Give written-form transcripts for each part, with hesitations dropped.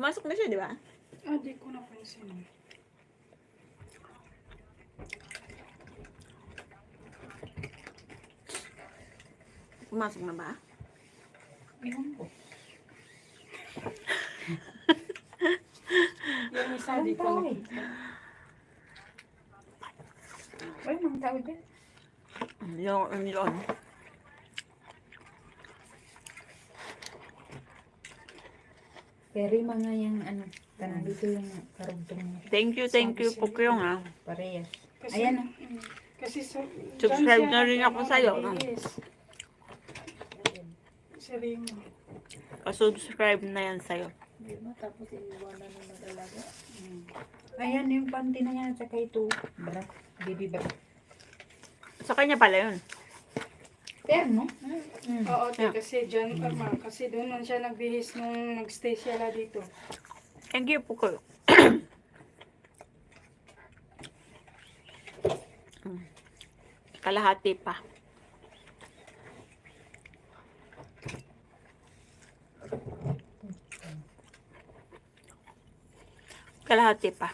Pumasok na siya, di ba? Ah, di ko napansin. Pumasok na ba? Ewan ko. Yung isa, di ko nakita. Wala nang tao dyan. Yun. Pero yung mga yung ano, tanang dito yung karugtong Thank you po kayong ha. parehas. Kasi, Ayan, kasi so, Subscribe na rin ako sa'yo. Si Rino. Subscribe na yan sa'yo. Di ba? Tapos iniwanan ng mag-alaga. Ayan yung panty na yan. Tsaka ito. Bra. Baby bra. Sa kanya pala yun. Terno? Oo, kasi dyan, kasi doon man siya nagbihis nung nagstay siya la dito. Thank you po kayo. Kalahati pa. Kalahati pa.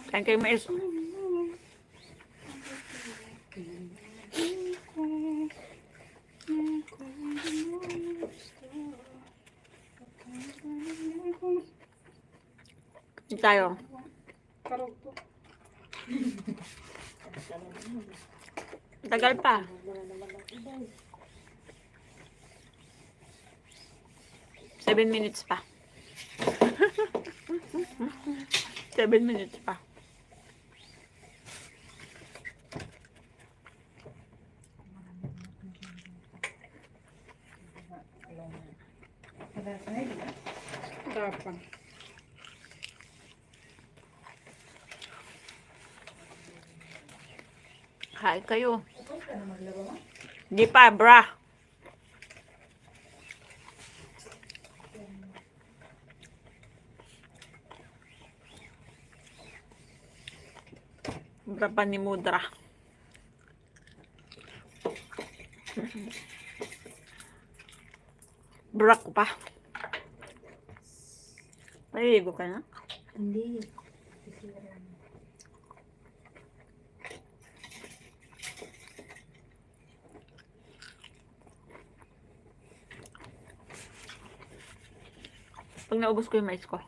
Thank you, Miss. Tayo. Karugto. Tagal pa. Seven minutes pa. 7 minutes pa. Dapat. Hi kayo. Di pa, bra. Bra pa ni Mudra. Bra ko pa. Naliligo ka na? Hindi. Pag naubos ko yung mais ko.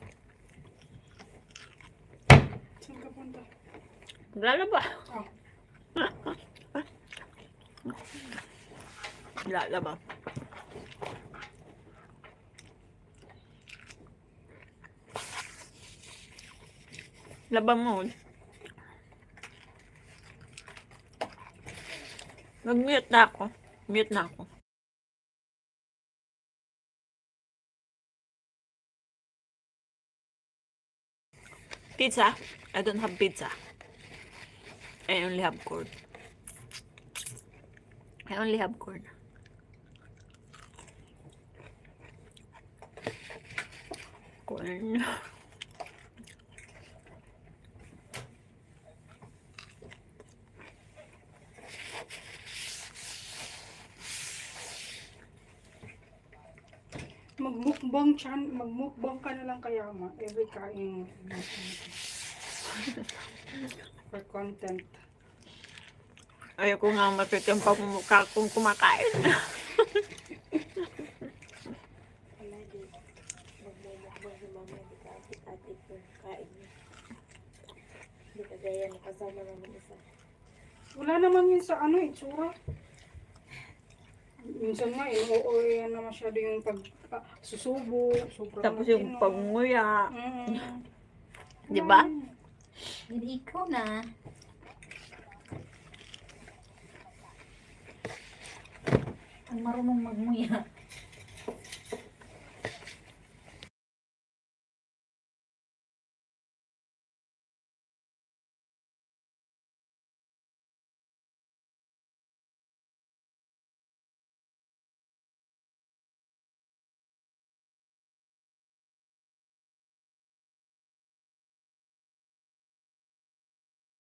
Saan ka punta? Lalaba. Oh. Lalaba. Laba mo. Nag-mute na ako. Mute na ako. Pizza? I don't have pizza. I only have corn. I only have corn. Corn. Magmukbang ka na lang kaya ma. Every kain. For content. Ayoko nga makita yung pamumukha kong kumakain. Wala naman yun sa ano, itsura. Minsan nga, oo, yan na masyado yung susubo, sobrang Tapos yung matino. pagnguya. Mm. Di ba? Hindi ikaw na. Ang marunong magmuya.